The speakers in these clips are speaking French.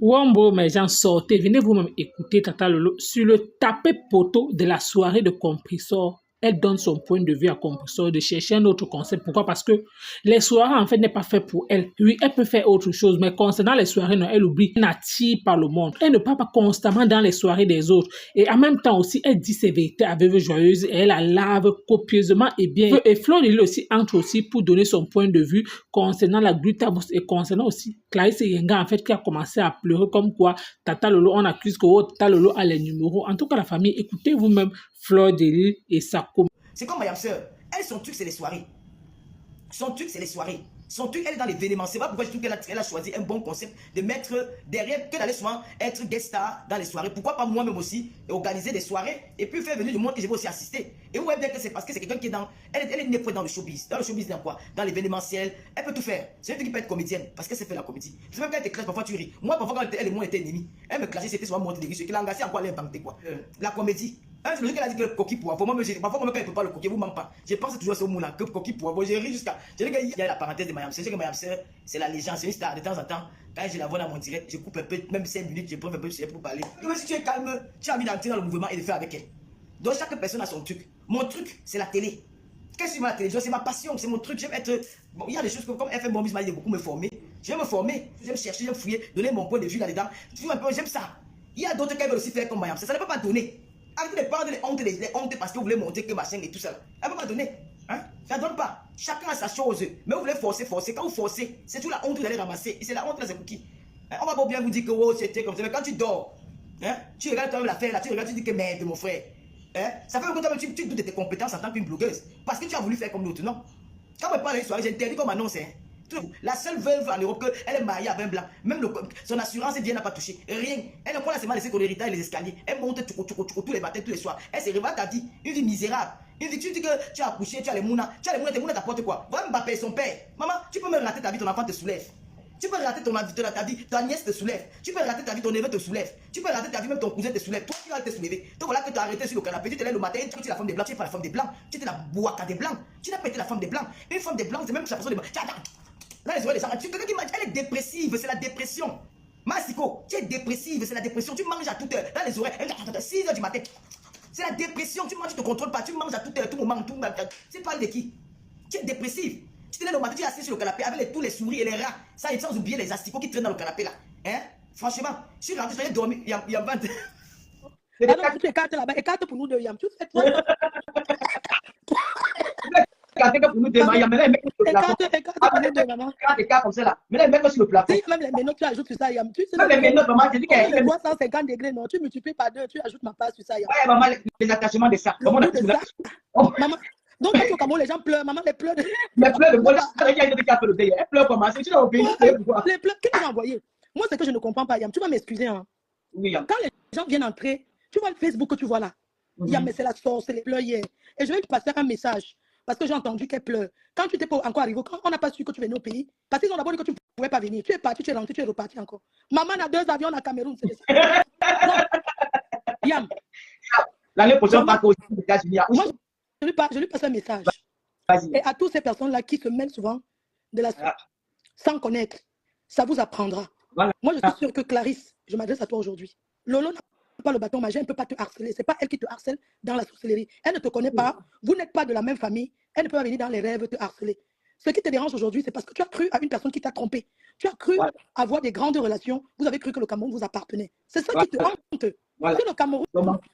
Wombo, mes gens, sortez, venez vous-même écouter Tata Lolo sur le tapis poteau de la soirée de Compressor. Elle donne son point de vue à Compressor de chercher un autre concept. Pourquoi? Parce que les soirées, en fait, n'est pas fait pour elle. Oui, elle peut faire autre chose, mais concernant les soirées, non, elle oublie. Elle n'attire pas le monde. Elle ne parle pas constamment dans les soirées des autres. Et en même temps aussi, elle dit ses vérités à veuve joyeuse et elle la lave copieusement et bien. Et Flo Lily aussi entre aussi pour donner son point de vue concernant la glutabus et concernant aussi Clarisse Yenga, en fait, qui a commencé à pleurer comme quoi Tata Lolo, on accuse que Tata Lolo a les numéros. En tout cas, la famille, écoutez vous-même Fleur de Lille et sa com. C'est comme Mayam Sœur. Elle, son truc, c'est les soirées. Son truc, c'est les soirées. Son truc, elle est dans l'événement. C'est pas pourquoi je trouve qu'elle a choisi un bon concept de mettre derrière, que d'aller souvent être guest star dans les soirées. Pourquoi pas moi-même aussi organiser des soirées et puis faire venir du monde que je vais aussi assister. Et vous voyez bien que c'est parce que c'est quelqu'un qui est dans. Elle est née dans le showbiz. Dans le showbiz, dans quoi? Dans l'événementiel. Elle peut tout faire. C'est une fille qui peut être comédienne parce qu'elle sait faire la comédie. C'est même quand elle te classe, parfois tu ris. Moi, parfois, quand elle et moi étaient ennemis, elle me clashait, c'était souvent monter des risques. Elle a engagé en quoi elle inventait quoi. La comédie. C'est le qu'elle a dit que le coquille poivre. Parfois, même quand elle ne peut pas le coquille, vous manque pas. Je pense toujours à ce mot-là, que coquille poivre. J'ai ri jusqu'à. Je dis qu'il y a la parenthèse de Mayam. C'est sûr que Mayam Sœur, c'est la légende, c'est une star. De temps en temps, quand je la vois dans mon direct, je coupe un peu, même 5 minutes, je prends un peu pour parler. Mais si tu es calme, tu as envie d'entrer dans le mouvement et de faire avec elle. Donc chaque personne a son truc. Mon truc, c'est la télé. Qu'est-ce que c'est la télévision? C'est ma passion, c'est mon truc. J'aime être. Bon, il y a des choses comme FM Bombis m'a dit de beaucoup me former. Je vais me former, j'aime chercher, j'aime fouiller, donner mon point de vue là-dedans. J'aime ça. Il y a d'autres qui veulent aussi faire comme Mayam. Ça ne peut pas donner. Arrêtez de parler les hontes parce que vous voulez monter que machin et tout ça. Elle ne peut pas donner. Hein? Ça ne donne pas. Chacun a sa chose. Mais vous voulez forcer. Quand vous forcez, c'est toute la honte que vous allez ramasser. Et c'est la honte là, c'est pour qui? Hein? On va pas bien vous dire que oh, c'était comme ça. Mais quand tu dors, hein? Tu regardes toi-même l'affaire là, tu regardes, tu dis que merde, mon frère. Hein? Ça fait que toi tu doutes de tes compétences en tant qu'une blogueuse. Parce que tu as voulu faire comme l'autre, non? Quand on parle d'une soirée, j'ai interdit comme annonce. Hein? La seule veuve en Europe, elle est mariée avec un blanc. Même son assurance, elle n'a pas touché. Rien. Elle ne peut pas laisser qu'on hérite les escaliers. Elle monte tous les matins, tous les soirs. Elle se réveille, t'as dit, une vie misérable. Une vie, tu dis que tu as accouché, tu as les mounas. Tu as les mounas, tes mounas t'apportent quoi? Va Mbappé, son père. Maman, tu peux même rater ta vie, ton enfant te soulève. Tu peux rater ta vie, ta nièce te soulève. Tu peux rater ta vie, ton neveu te soulève. Tu peux rater ta vie, même ton cousin te soulève. Toi, tu vas te soulever. Donc voilà que tu as arrêté sur le canapé. Tu te lèves le matin, tu es la femme des blancs. Tu n'es pas la femme des blancs. Tu étais la boaka des blancs. Tu n'as pas été la femme des blancs. Une femme des blancs, c'est même la personne des blancs. Là, les oreilles des gens, quelqu'un qui mange, elle est dépressive, c'est la dépression. Massiko, tu es dépressive, c'est la dépression. Tu manges à toute heure, dans les oreilles, 6 h du matin. C'est la dépression, tu manges, tu ne te contrôles pas, tu manges à toute heure, tout moment, tout moment. Tu parles de qui? Tu es dépressive. Tu te lèves le matin, tu es assis sur le canapé avec tous les souris et les rats. Ça, sans oublier les asticots qui traînent dans le canapé là. Hein? Franchement, je suis rentré, je vais dormir, il y a 20. Ah non, tu écartes là-bas, écarte pour nous deux, Yam. Tu fais toi. Pour nous deux, il y a même écarte comme ça là. Mais là, même sur le plafond. Même les ménotes, tu ajoutes sur ça, Yam. Tu sais, même les ménotes, maman, j'ai dit qu'elle est 350 degrés, non, tu multiplies par 2, tu ajoutes ma part sur ça, Yam. Ouais, maman, les attachements de ça. Comment on appelle ça? Maman, donc quand au Cameroun, les gens pleurent, maman, les pleure. Les pleurs de moi, il y a une autre qui a fait le délire. Elle pleure comment? C'est tu l'as obéi, pourquoi? Les pleurs, qui t'a envoyé? Moi, c'est que je ne comprends pas, Yam. Tu vas m'excuser, hein. Oui, Yam. Quand les gens viennent entrer, tu vois le Facebook que tu vois là. Yam, mais c'est la source, c'est les pleurs hier. Et je vais te passer un message. Parce que j'ai entendu qu'elle pleure. Quand tu n'étais pas encore arrivé, quand on n'a pas su que tu venais au pays, parce qu'ils ont d'abord dit que tu ne pouvais pas venir. Tu es parti, tu es rentré, tu es reparti encore. Maman a 2 avions à Cameroun. Yam. L'année prochaine, pas aux États-Unis. Moi, je lui passe un message. Et à toutes ces personnes-là qui se mêlent souvent de la sans connaître, ça vous apprendra. Voilà. Moi, je suis sûre que Clarisse, je m'adresse à toi aujourd'hui. Lolo n'a pas le bâton magique, elle ne peut pas te harceler. Ce n'est pas elle qui te harcèle dans la sorcellerie. Elle ne te connaît pas, vous n'êtes pas de la même famille, elle ne peut pas venir dans les rêves te harceler. Ce qui te dérange aujourd'hui, c'est parce que tu as cru à une personne qui t'a trompé. Tu as cru avoir des grandes relations, vous avez cru que le Cameroun vous appartenait. C'est ça qui te honte. Si le Cameroun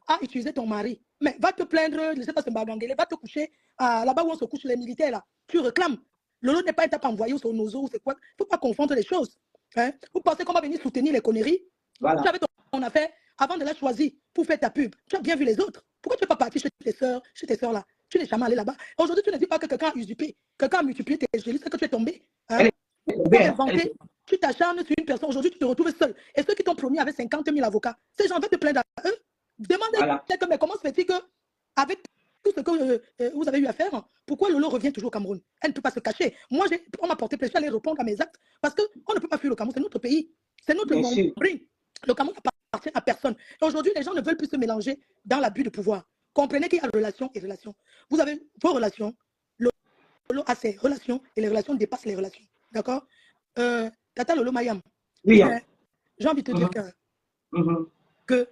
a utilisé ton mari, mais va te plaindre, je ne sais pas ce Mbagangele, va te coucher là-bas où on se couche les militaires, là. Tu réclames. Lolo n'est pas un tape envoyé sur nos os, c'est quoi? Il ne faut pas confondre les choses. Hein? Vous pensez qu'on va venir soutenir les conneries? Tu avais ton affaire avant de la choisir pour faire ta pub. Tu as bien vu les autres. Pourquoi tu n'es pas parti chez tes soeurs là? Tu n'es jamais allé là-bas. Aujourd'hui, tu ne dis pas que quelqu'un a usurpé, quelqu'un a multiplié tes gélies, c'est que tu es tombé. Hein? Tu t'acharnes sur une personne, aujourd'hui tu te retrouves seul. Et ceux qui t'ont promis avec 50 000 avocats, ces gens veulent te plaindre à eux. Demandez mais comment se fait-il qu'avec tout ce que vous avez eu à faire, pourquoi Lolo revient toujours au Cameroun? Elle ne peut pas se cacher. Moi, on m'a porté plaisir à aller répondre à mes actes parce qu'on ne peut pas fuir le Cameroun, c'est notre pays. C'est notre monde. Le Cameroun n'appartient à personne. Et aujourd'hui, les gens ne veulent plus se mélanger dans l'abus de pouvoir. Comprenez qu'il y a relation et relation. Vous avez vos relations, Lolo a ses relations et les relations dépassent les relations. D'accord? Tata Lolo Mayam. Oui. j'ai envie de te dire que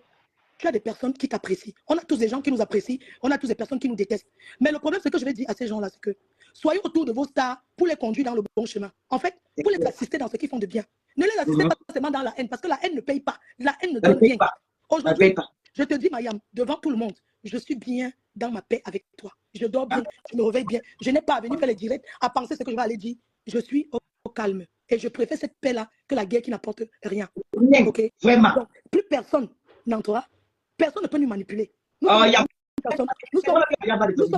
tu as des personnes qui t'apprécient. On a tous des gens qui nous apprécient, on a tous des personnes qui nous détestent. Mais le problème, c'est que je vais dire à ces gens-là, c'est que soyez autour de vos stars pour les conduire dans le bon chemin. En fait, pour les assister dans ce qu'ils font de bien. Ne les assistez pas seulement dans la haine, parce que la haine ne paye pas. La haine ne donne rien. Aujourd'hui, je te dis, Mayam, devant tout le monde, je suis bien dans ma paix avec toi. Je dors bien, je me réveille bien. Je n'ai pas à venir faire les directs, à penser ce que je vais aller dire. Je suis au calme. Et je préfère cette paix-là que la guerre qui n'apporte rien. Okay? Vraiment. Donc, plus personne n'entrera. Personne ne peut nous manipuler. Nous sommes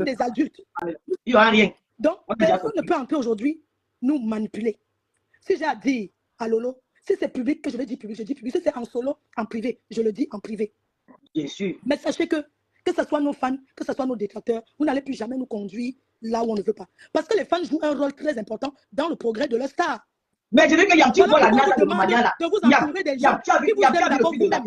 des adultes. Il n'y aura rien. Donc, personne ne peut entrer aujourd'hui nous manipuler. Si j'ai à dire à Lolo, si c'est public, que je vais dire public, je dis public. Si c'est en solo, en privé, je le dis en privé. Bien sûr. Mais sachez que ce soit nos fans, que ce soit nos détracteurs, vous n'allez plus jamais nous conduire là où on ne veut pas. Parce que les fans jouent un rôle très important dans le progrès de leur star. Mais je veux que Yam, tu vois la nana de manière là. De vous entourer des gens qui vous aiment d'abord vous-même.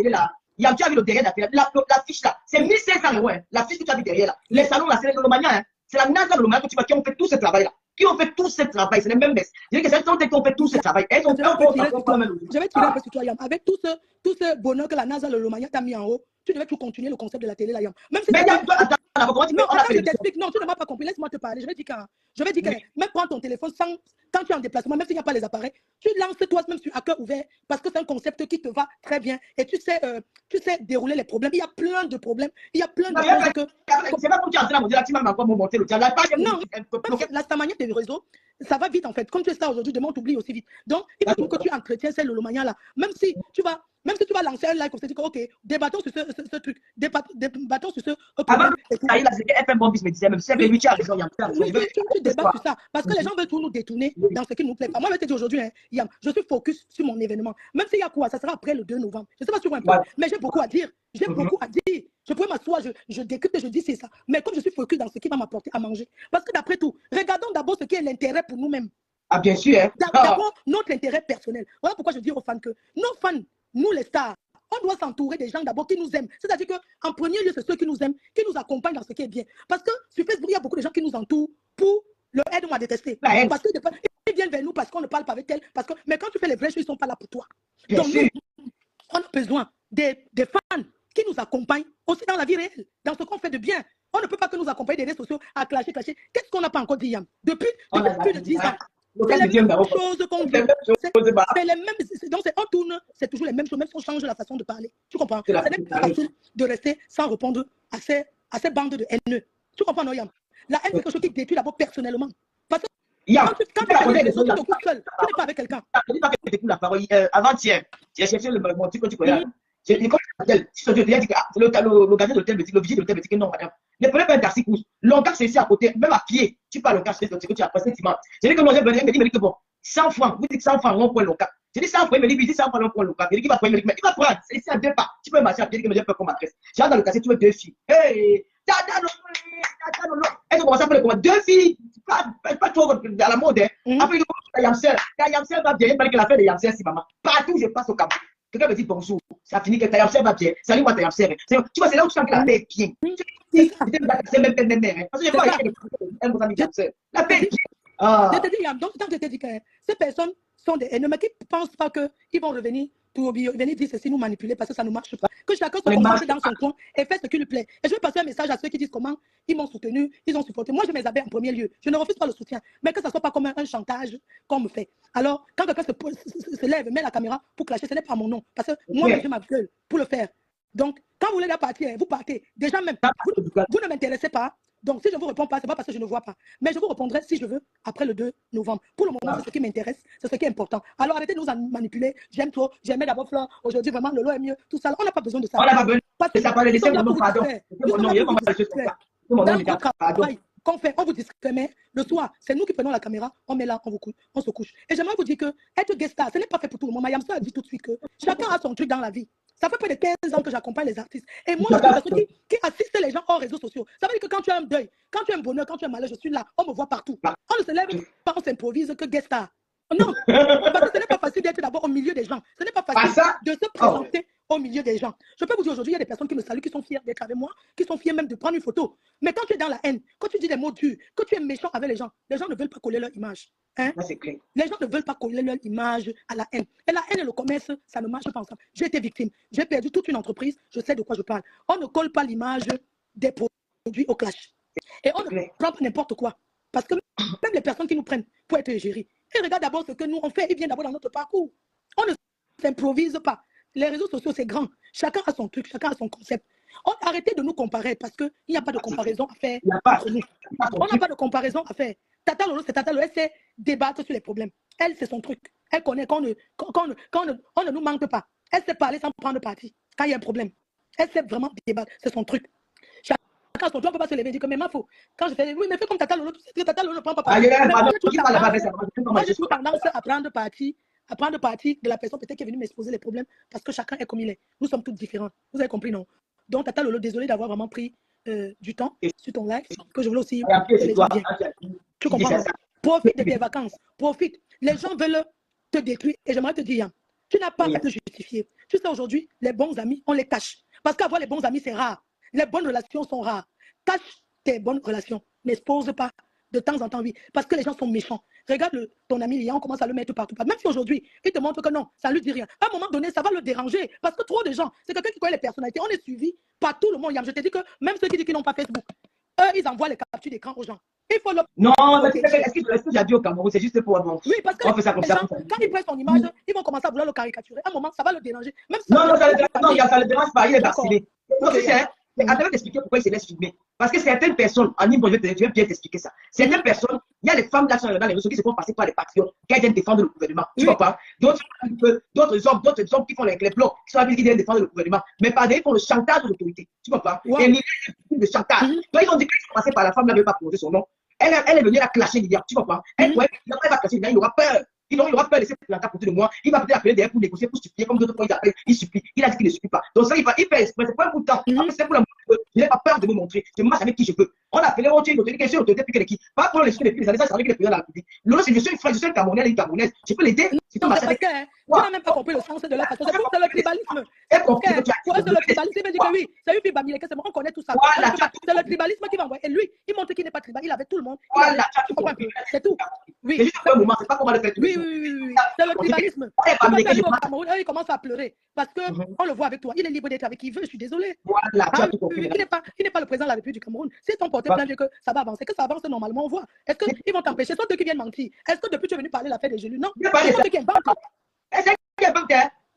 Yam, tu as vu le derrière la fiche là. C'est 1500 euros. La fiche que tu as vu derrière là. Les salons là, c'est le Romania. C'est la NASA de Romania que tu vois qui ont fait tout ce travail là. Qui ont fait tout ce travail. C'est les mêmes messes. Je veux que c'est qui ont fait tout ce travail. Elles ont fait je vais tirer un peu sur toi, Yam. Avec tout ce bonheur que la NASA de Romania t'a mis en haut, tu devais tout continuer le concept de la télé là, Yam. Même si mais Yam, attends, comment tu peux je t'explique. Non, tu ne m'as pas compris. Laisse-moi te parler. Je vais dire que même prends ton téléphone quand tu es en déplacement, même s'il n'y a pas les appareils, tu lances toi-même sur à cœur ouvert parce que c'est un concept qui te va très bien et tu sais dérouler les problèmes. Il y a plein de problèmes. Il y a plein de choses que. C'est pas comme tu es en train de me dire là, tu m'as encore monté le diable. Non, la manière des réseaux, ça va vite en fait. Comme tu es ça aujourd'hui, demain on t'oublie aussi vite. Donc, il faut que tu entretiens ce lolomania là. Même si tu vas lancer un live, on se dit que ok, débattons sur ce truc, débattons sur ce problème. Avant, là, c'était FM Bombis me disait, même si lui, tu as raison, Yam. Tu débats sur ça. Parce que les gens veulent tout nous détourner dans ce qui nous plaît. Moi, je vais te dire aujourd'hui, Yam, je suis focus sur mon événement. Même s'il y a quoi, ça sera après le 2 novembre. Je ne sais pas sur un peu, mais j'ai beaucoup à dire. J'ai beaucoup à dire. Je pourrais m'asseoir, je décrypte et je dis c'est ça. Mais comme je suis focus dans ce qui va m'apporter à manger. Parce que d'après tout, regardons d'abord ce qui est l'intérêt pour nous-mêmes. Ah, bien sûr. Hein? D'abord, notre intérêt personnel. Voilà pourquoi je dis aux fans que nos fans, nous les stars, on doit s'entourer des gens d'abord qui nous aiment. C'est-à-dire qu'en premier lieu, c'est ceux qui nous aiment, qui nous accompagnent dans ce qui est bien. Parce que sur Facebook, il y a beaucoup de gens qui nous entourent pour le aide-moi à détester. Parce qu'ils viennent vers nous parce qu'on ne parle pas avec elles. Mais quand tu fais les vrais choses, ils ne sont pas là pour toi. Bien Donc, sûr. on a besoin des fans qui nous accompagnent aussi dans la vie réelle, dans ce qu'on fait de bien. On ne peut pas que nous accompagner des réseaux sociaux à clasher. Qu'est-ce qu'on n'a pas encore dit, Yam? Depuis plus de 10 ans. C'est les mêmes choses qu'on vit. C'est les mêmes. Donc, on tourne, c'est toujours les mêmes choses, même si on change la façon de parler. Tu comprends? Ce n'est pas facile de rester sans répondre à ces bandes de haineux. Tu comprends, non, Yam? La haine, c'est quelque chose qui détruit d'abord personnellement. Parce que quand tu fais des choses, tu te seul. Tu n'es pas avec quelqu'un. Je ne dis pas que tu écoutes la parole. Avant-hier, j'ai cherché mon truc que tu connais. J'ai dit, quand tu dit que le gardien de l'hôtel me dit, le vigile de l'hôtel me dit que non, madame. Ne prenez pas un taxi course. L'encart, c'est ici à côté, même à pied. Tu parles l'encart, c'est ce que tu as passé dimanche. J'ai dit que non, j'ai venu, il me dit que bon, 100 francs. Vous dites 100 francs, on prend l'encart. J'ai dit 100 francs, il me dit 100 francs, on prend l'encart. Il dit qu'il va prendre, il va prendre. C'est ici à 2 pas. Tu peux marcher à pied, il me dit que comme adresse. J'ai dans le quartier, tu veux 2 filles. Hey, elles ont commencé à faire le combat. 2 filles, pas trop à la mode. Après, il y a Yamsel va bien, il paraît que la fête de Yamsel, si maman. Partout, je passe au Cameroun. Quelqu'un me dit bonjour, ça finit que Yamsel va bien. Salut, moi, Yamsel. Tu vois, c'est là où tu sens que la paix est bien. C'est même. Parce que je vois la paix est bien. Je te dis, donc, quand je te dis que ces personnes sont des haineux, mais qui ne pensent pas qu'ils vont revenir pour venir dire ceci, nous manipuler parce que ça ne marche pas. Que chacun se concentre dans son coin et fait ce qui lui plaît. Et je vais passer un message à ceux qui disent comment ils m'ont soutenu, ils ont supporté. Moi, je mets en premier lieu. Je ne refuse pas le soutien, mais que ça ne soit pas comme un chantage qu'on me fait. Alors, quand quelqu'un se lève, met la caméra pour clasher, ce n'est pas mon nom. Parce que moi, j'ai ma gueule pour le faire. Donc, quand vous voulez la partir, vous partez. Déjà même, vous ne m'intéressez pas. Donc, si je ne vous réponds pas, ce n'est pas parce que je ne vois pas. Mais je vous répondrai si je veux après le 2 novembre. Pour le moment, c'est ce qui m'intéresse, c'est ce qui est important. Alors, arrêtez de nous manipuler. J'aime trop, j'aimais d'abord Fleur. Aujourd'hui, vraiment, le lot est mieux. Tout ça, on n'a pas besoin de ça. On n'a pas besoin de ça. Laissez mon nom, pardon. Dans notre travail qu'on fait, on vous discrimine. Le soir, c'est nous qui prenons la caméra, on met là, on se couche. Et j'aimerais vous dire que être guest star, ce n'est pas fait pour tout le monde. Yamsel a dit tout de suite que chacun a son truc dans la vie. Ça fait près de 15 ans que j'accompagne les artistes. Et moi, je suis une personne qui assiste les gens hors réseaux sociaux. Ça veut dire que quand tu as un deuil, quand tu as un bonheur, quand tu as un malheur, je suis là. On me voit partout. On ne se lève pas, on s'improvise que guest star. Non, parce que ce n'est pas facile d'être d'abord au milieu des gens. Ce n'est pas facile de se présenter au milieu des gens. Je peux vous dire aujourd'hui, il y a des personnes qui me saluent, qui sont fiers d'être avec moi, qui sont fiers même de prendre une photo. Mais quand tu es dans la haine, quand tu dis des mots durs, que tu es méchant avec les gens ne veulent pas coller leur image. Hein? Ça, c'est clair. Les gens ne veulent pas coller leur image à la haine. Et la haine et le commerce, ça ne marche pas ensemble. J'ai été victime. J'ai perdu toute une entreprise. Je sais de quoi je parle. On ne colle pas l'image des produits au clash. Et on ne prend pas n'importe quoi. Parce que même les personnes qui nous prennent pour être gérées, ils regardent d'abord ce que nous on fait. Ils viennent d'abord dans notre parcours. On ne s'improvise pas. Les réseaux sociaux, c'est grand. Chacun a son truc, chacun a son concept. Arrêtez de nous comparer parce qu'il n'y a pas de comparaison à faire entre nous. On n'a pas de comparaison à faire. Tata Lolo, c'est Tata Lolo, elle sait débattre sur les problèmes. Elle, c'est son truc. Elle connaît qu'on ne nous manque pas. Elle sait parler sans prendre parti quand il y a un problème. Elle sait vraiment débattre. C'est son truc. Chacun a son truc. On ne peut pas se lever et dire que mais ma faut. Quand je fais, oui, mais fais comme Tata Lolo, tu sais que Tata Lolo ne prend pas parti. Moi, j'ai toujours tendance à prendre parti de la personne peut-être qui est venue m'exposer les problèmes parce que chacun est comme il est. Nous sommes tous différents. Vous avez compris, non? Donc, Tata Lolo, désolé d'avoir vraiment pris du temps sur ton live, que je voulais aussi les gens bien. Tu comprends? Profite de tes vacances. Profite. Les gens veulent te détruire. Et j'aimerais te dire, tu n'as pas à te justifier. Tu sais, aujourd'hui, les bons amis, on les cache. Parce qu'avoir les bons amis, c'est rare. Les bonnes relations sont rares. Cache tes bonnes relations. N'expose pas. De temps en temps, oui. Parce que les gens sont méchants. Regarde ton ami Lian, on commence à le mettre partout. Même si aujourd'hui, il te montre que non, ça ne lui dit rien. À un moment donné, ça va le déranger. Parce que trop de gens, c'est quelqu'un qui connaît les personnalités. On est suivi par tout le monde. Je te dis que même ceux qui disent qu'ils n'ont pas Facebook, eux, ils envoient les captures d'écran aux gens. Il faut le... Non, est-ce que j'ai dit au Cameroun, c'est juste pour bon. Oui, parce que les gens, quand ils prennent son image, ils vont commencer à vouloir le caricaturer. À un moment, ça va le déranger. Même si non, ça le dérange pas. Il est vacciné. Non, attends, je vais t'expliquer pourquoi il se laisse filmer. Parce que certaines personnes, en Nimbo, je vais bien t'expliquer ça. Certaines personnes, il y a les femmes là dans les réseaux qui se font passer par les patriotes, qui viennent défendre le gouvernement. Tu vois pas? D'autres hommes qui font les blocs, qui sont habillés, qui viennent défendre le gouvernement. Mais par des ils font le chantage de l'autorité. Tu vois pas? Et de chantage. Donc ils ont dit qu'ils sont passés par la femme là, ne veut pas prononcer son nom. Elle est venue la clasher l'hiver. Tu vois pas? Elle va clasher l'hiver, il aura peur. Il aura peur de laisser planter à côté de moi. Il va peut-être appeler derrière pour négocier, pour supplier, comme d'autres fois ils appellent, il supplie. Il a dit qu'il ne supplie pas. Donc ça, il fait exprès, c'est pas un bout de temps. Après, c'est pour la montrer. Je n'ai pas peur de me montrer. Je marche avec qui je veux. On a appelé, on tient une autorité, quelle autorité, puis quelle qui. Pas pour les filles, les années, ça savait qu'il est président de la République. L'autre, c'est je suis une frère, je suis un Camerounais, une Camerounaise. Je peux l'aider. C'est parce que tu n'as même pas compris le sens de la façon. C'est pour le tribalisme. C'est pour le tribalisme. Il veut dire que oui, c'est une fille Bamileke, c'est bon, on connaît tout ça. C'est le tribalisme qui va envoyer. Et lui, il montre qu'il n'est pas tribal. Il avait tout le monde. C'est tout. Oui. C'est juste un moment, c'est pas comment le faire. Oui. C'est le tribalisme. Il commence à pleurer parce qu'on le voit avec toi. Il est libre d'être avec qui il veut. Je suis désolée. Il n'est pas le président de la République du Cameroun. Si ton porté plainte que ça va avancer, que ça avance normalement, on voit. Est-ce qu'ils vont t'empêcher? C'est toi qui viennent mentir. Est-ce que depuis tu es venu parler de l'affaire des Gélus? Non. C'est toi qui es banque. Est-ce qu'il y a banque?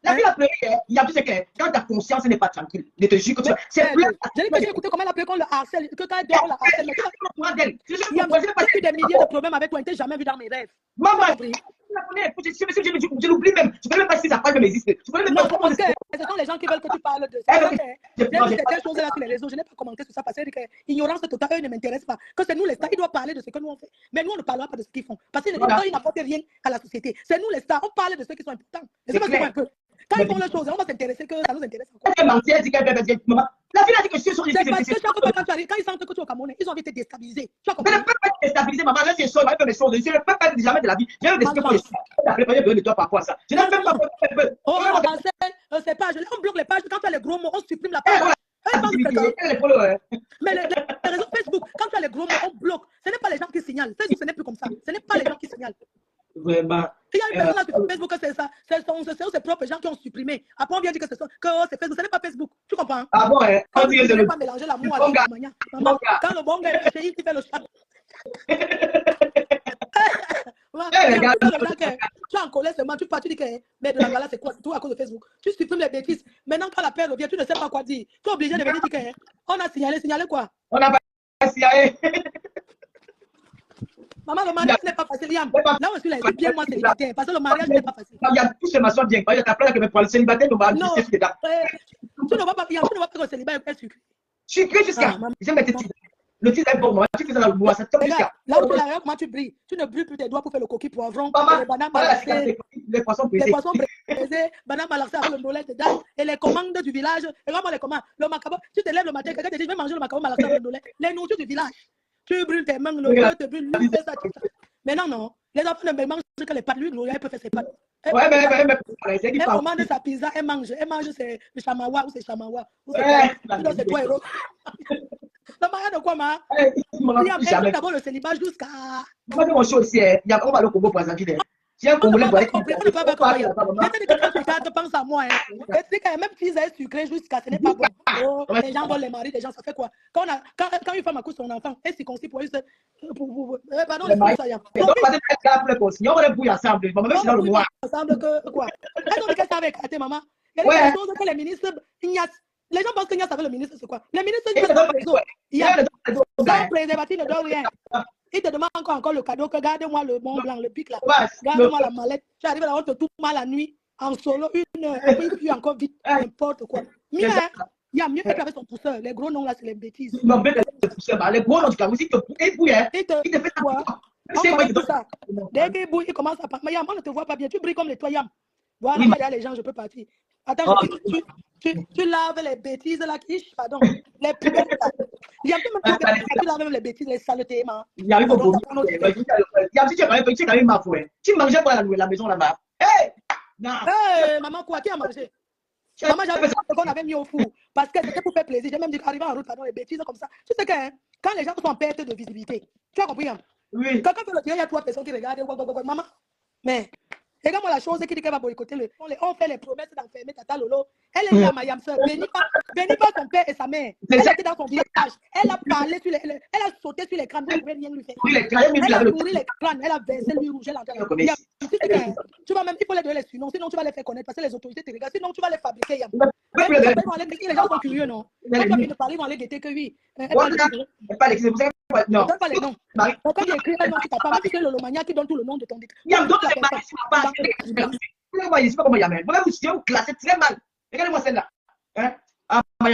La vie a pleuré. Il y a tout ce que quand ta conscience n'est pas tranquille, je te jure que tu c'est plus. Je n'ai pas écouté comment elle a pleuré quand le harcèle, que quand elle dort, la harcèle. Il y a eu des milliers de problèmes avec toi, je n'ai jamais vu dans mes rêves. Maman, je l'oublie même. Je ne connais même pas si sa page même existe. Je connais même pas comment c'est. Ce sont les gens qui veulent que tu parles de ça. J'ai vu certaines choses là sur les réseaux. Je n'ai pas commenté sur ça parce que l'ignorance totale, eux, ne m'intéresse pas. Que c'est nous les stars, ils doivent parler de ce que nous on fait. Mais nous, on ne parlera pas de ce qu'ils font. Parce qu'ils n'apportent rien à la société. C'est nous les stars, on parle de ceux qui sont importants. C'est pas un peu. Quand ils font les choses, on va s'intéresser que ça nous intéresse encore. La fille a dit que je suis sur les c'est parce que chaque fois quand ils sentent que tu es au Cameroun, ils ont envie de te déstabiliser. Je ne peux pas te déstabiliser, maman. Là, c'est sûr, je ne peux pas jamais de la vie. Je vais t'expliquer pour les choses. Je vais besoin de toi par rapport à ça. Je ne peux pas. Oh, c'est pas. On bloque les pages. Quand tu as les gros mots, on supprime la page. Mais les réseaux Facebook, quand tu as les gros mots, on bloque. Ce n'est pas les gens qui signalent. Facebook, ce n'est plus comme ça. Ce n'est pas les gens qui signalent. Vraiment. Il y a une personne sur Facebook que c'est ça. Ce sont ses propres gens qui ont supprimé. Après, on vient dire que c'est Facebook. Ce n'est pas Facebook. Tu comprends? Ah bon, hein? On ne peut pas mélanger l'amour avec la manière. Quand le bon gars est chéri, il fait le chat. Tu es en colère seulement, tu pars, tu dis que mais de la galère, c'est quoi? C'est tout à cause de Facebook. Tu supprimes les bêtises. Maintenant, quand la paix revient, tu ne sais pas quoi dire. Tu es obligé de venir dire que on a signalé quoi? On n'a pas signalé. Maman, le mariage n'est pas facile. Là aussi, là, c'est bien moi célibataire. Parce que le mariage n'est pas facile. Il y a tout ce maçon bien. Il y a ta place que pour le célibataire, on va non, tu ne vas pas que le célibataire est sucré. Sucré jusqu'à. J'aime mettre le titre est bon, moi. Tu fais ça dans le bois, ça tombe jusqu'à. Là où tu l'as, comment tu brilles? Tu ne brilles plus tes doigts pour faire le coquille poivron, les bananes malaxées, les poissons braisés, bananes malaxées avec le nolet dedans, et les commandes du village. Et comment les commandes? Le macaron, tu te lèves le matin, quelqu'un te dit, je vais manger le macaron malaxé avec le nolet. Les nourritures du village. Tu brûles tes mains, le feu te brûle, lui fait ça, tout ça. Mais non. Les enfants ne mangent que les pâtes. Lui, Gloria, elle peut faire ses pâtes. Elle commande sa pizza, elle mange. Elle mange, c'est le chamawa ou c'est chamawa. C'est toi, héros. Le mariage de quoi, ma? Jamais. D'abord le célibat jusqu'à. Moi, mon show aussi, on va le Congo pour Zanguine. Si un Congolais doit être. On ne peut pas compris. Quand tu regardes, pense à moi. Et c'est quand même qu'ils aient sucré jusqu'à ce n'est pas bon. Oh, les gens volent les maris des gens, ça fait quoi? Quand une femme accouche son enfant, elle s'y constitue pour juste. Pardon, c'est ça. Donc, on va être bouillir ensemble. Maman, je suis dans le noir. Ensemble que quoi? Est-ce que ça avec tes maman? Il y a des choses que les ministres ignorent. Les gens pensent que avec le ministre, c'est quoi? Les ministres, il y a sans préservatif, ne donne rien. Il te demande encore le cadeau que garde-moi le Mont Blanc, le pic là. Garde-moi la mallette. J'arrive là, on te tout mal la nuit, en solo, 1 heure, et puis encore vite, n'importe quoi. Mieux, il y a mieux qu'avec son pousseur. Les gros noms là, c'est les bêtises. Les gros noms du Cameroun, il te bouille, il te fait quoi? Dès qu'il bouille, il commence à parler. Mais Yam, on ne te voit pas bien. Tu brilles comme les toits Yam. Voilà, il y a les gens, je peux partir. Attends, tu laves les bêtises là, pardon. Les poubelles là. Il y a même tu laves même les bêtises, les saletés, man. Il y a pas beaucoup. Tu as eu ma foi. Tu mangeais quoi à la maison là-bas? Hey! Maman, quoi? Qui a mangé? Maman, j'avais fait ce qu'on avait mis au four. Parce que c'était pour faire plaisir. J'ai même dit qu'arriver en route, pardon, les bêtises comme ça. Tu sais que quand les gens sont en perte de visibilité, tu as compris, hein? Oui. Quand il y a 3 personnes qui regardent, maman, mais regarde-moi la chose qui dit qu'elle va boycotter le. On fait les promesses d'enfermer Tata Lolo. Elle est là, Mayam Sœur. Bénis pas son père et sa mère. Elle était dans son village. Elle a parlé sur elle a sauté sur les crânes. Vous ne pouvez rien lui faire. Elle a nourri les crânes. Elle a versé lui rouge. Tu vas même, il faut les donner les surnoms. Sinon, tu vas les faire connaître parce que les autorités te regardent. Sinon, tu vas les fabriquer. Les gens sont curieux, non? Quand tu ne parles, ils vont aller guetter que oui. Non. Donne pas les noms. Quand il écrit un nom, tu t'as pas. Même si c'est le Lomania qui donne tout le nom de ton décret. Il y a d'autres maris sur la base. Regardez-moi ici, comment il y a même. Vous classez très mal. Regardez-moi celle-là.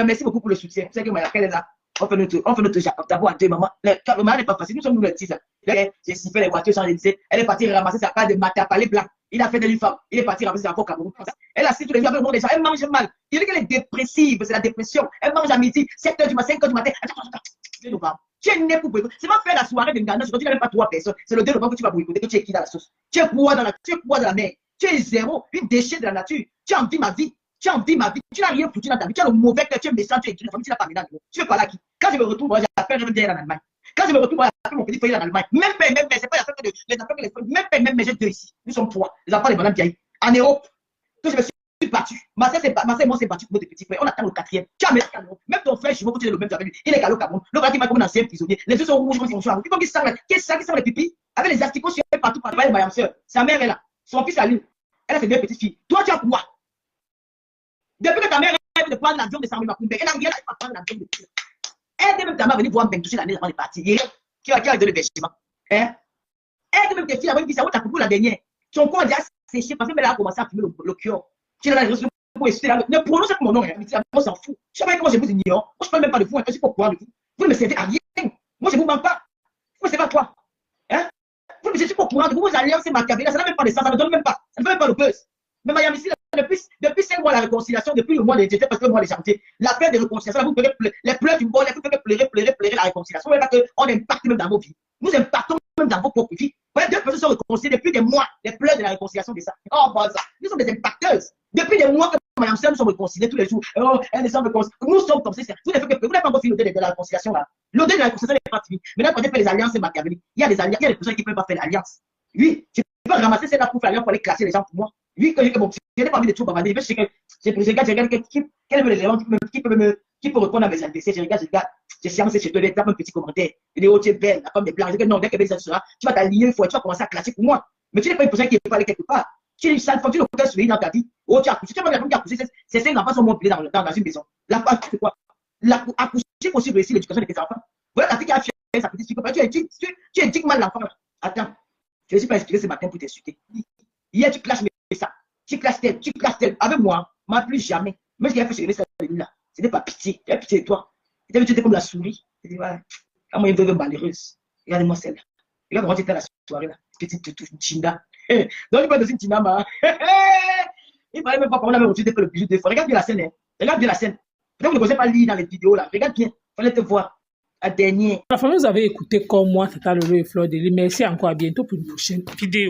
Merci beaucoup pour le soutien. Vous savez que Maya, elle est là. On fait notre d'abord à deux mamans. Le mari n'est pas facile. Nous sommes nous les petits. J'ai sifflé les voitures sans les lycée. Elle est partie ramasser sa part de matin à palais blanc. Il a fait de l'UFAM. Il est parti ramasser sa porte Cameroun. Elle a assis tous les jours avec le nom des gens. Elle mange mal. Il dit qu'elle est dépressive. C'est la dépression. Elle mange à midi, 7h du matin, 5h du matin. Tu es né pour boycotter. C'est pas faire la soirée de Ghana. Je ne dis même pas 3 personnes. C'est le 2 novembre que tu vas boycotter. Que tu es qui dans la sauce? Tu es quoi dans la mer? Tu es zéro. Une déchet de la nature. Tu envies ma vie. Tu n'as rien foutu dans ta vie. Tu as le mauvais cœur. Tu es méchant. Tu es écrit. Tu n'as pas mis dans le Tu fais quoi là qui? Quand je me retrouve, moi, j'appelle même en Allemagne. Quand je me retrouve, moi, j'appelle mon petit frère en Allemagne. Même père, c'est pas les affaires que les femmes. Même père, j'ai 2 ici. Nous sommes 3. Les enfants, les bonhommes vieillis. En Europe, que je me suis battu. Ma soeur et moi, s'est battu pour des petits frères. On attend le 4e. Tu as même ton frère, je veux que tu es le même avec lui. Il est galop Cameroun. Le gars qui m'a comme un ancien prisonnier. Les yeux sont rouges comme si on soit. Il faut qu'il sent les pipis. Avec les asticots sur partout. Ma soeur. Sa mère est là. Son fils a lui. Elle a ses 2 petites filles. Toi, tu as quoi? Depuis que ta mère rêve de prendre l'avion de Samuel Makoumbe, elle n'a rien à prendre l'avion de elle même ta mère venir voir Mbeng toucher l'année avant de partir. Qui a donné le versement. Elle même tes filles avant de dire ça, où t'as coupé la dernière. Son corps a déjà séché parce qu'elle a commencé à fumer le cœur. Tu l'as reçu pour essayer là. Ne prononce pas mon nom, on s'en fout. Je sais pas comment je vous ignore. Moi, je ne parle même pas de vous, je suis pas au courant de vous. Vous ne me servez à rien. Moi, je ne vous mens pas. Vous ne savez pas quoi. Vous ne me servez pas au courant de vous. Vos alliances, c'est Machiavéli. Ça n'a même pas de sens, ça ne donne même pas. Ça ne fait même pas le buzz. Mais Mayam ici, depuis 5 mois, la réconciliation, depuis le mois de janvier, parce que le mois de janvier, l'affaire de réconciliation, vous pouvez les pleurs du bon, vous pouvez pleurer la réconciliation. Vous voyez qu'on impacte même dans vos vies. Nous impactons même dans vos propres vies. Vous voyez, 2 personnes sont réconciliées depuis des mois, les pleurs de la réconciliation de ça. Oh, bon, ça. Nous sommes des impacteuses. Depuis des mois que Mayam nous sommes réconciliés tous les jours. Oh, nous sommes comme ça. Vous n'avez pas encore fini l'odeur de la réconciliation là. L'odeur de la réconciliation n'est pas finie. Maintenant, quand on fait les alliances, c'est Machiavéli. Il y a des alliances, il y a des personnes qui ne peuvent pas faire l'alliance. Oui, tu peux ramasser celle-là pour faire l'alliance pour aller classer les gens pour moi. Oui, que je n'ai pas envie de tout bavarder. Je regarde qui peut répondre à mes adversaires. Je regarde, je séance chez toi, je tape un petit commentaire. Je dis, oh, tu es belle, la femme des blancs. Je dis, non, dès que belle, ça sera, tu vas t'aligner une fois, tu vas commencer à classer pour moi. Mais tu n'es pas une personne qui peut aller quelque part. Tu es une sale femme, tu ne peux pas sourire dans ta vie. Oh, tu as accouché. Tu vois, la femme qui a accouché, c'est 5 enfants sont montés dans une maison. La femme, c'est quoi? Accoucher pour réussir l'éducation de tes enfants. Voilà ta fille qui a fait sa petite fille. Tu éduques mal l'enfant. Attends, je ne suis pas inspiré ce matin pour t'insulter. Hier, tu classes ça. Tu classes tel. Avec moi, moi, plus jamais. Même si j'ai fait chez ça, ce n'était pas pitié. J'avais pitié de toi. Tu étais comme la souris. Je dis, voilà. Quand moi, une veuve malheureuse. Regardez-moi celle-là. Regarde comment tu étais à la soirée, là. Petite Tina. Donc, il va dire Tina, ma. Il ne fallait même pas qu'on avait reçu que le bijou 2 fois. Regarde bien la scène. Hein. Regarde bien la scène. Peut-être que vous ne connaissez pas lire dans les vidéos, là. Regarde bien. Il fallait te voir. À dernier. La famille, vous avez écouté comme moi, Tata Lolo et Fleur de Lys. Merci encore, à bientôt pour une prochaine vidéo.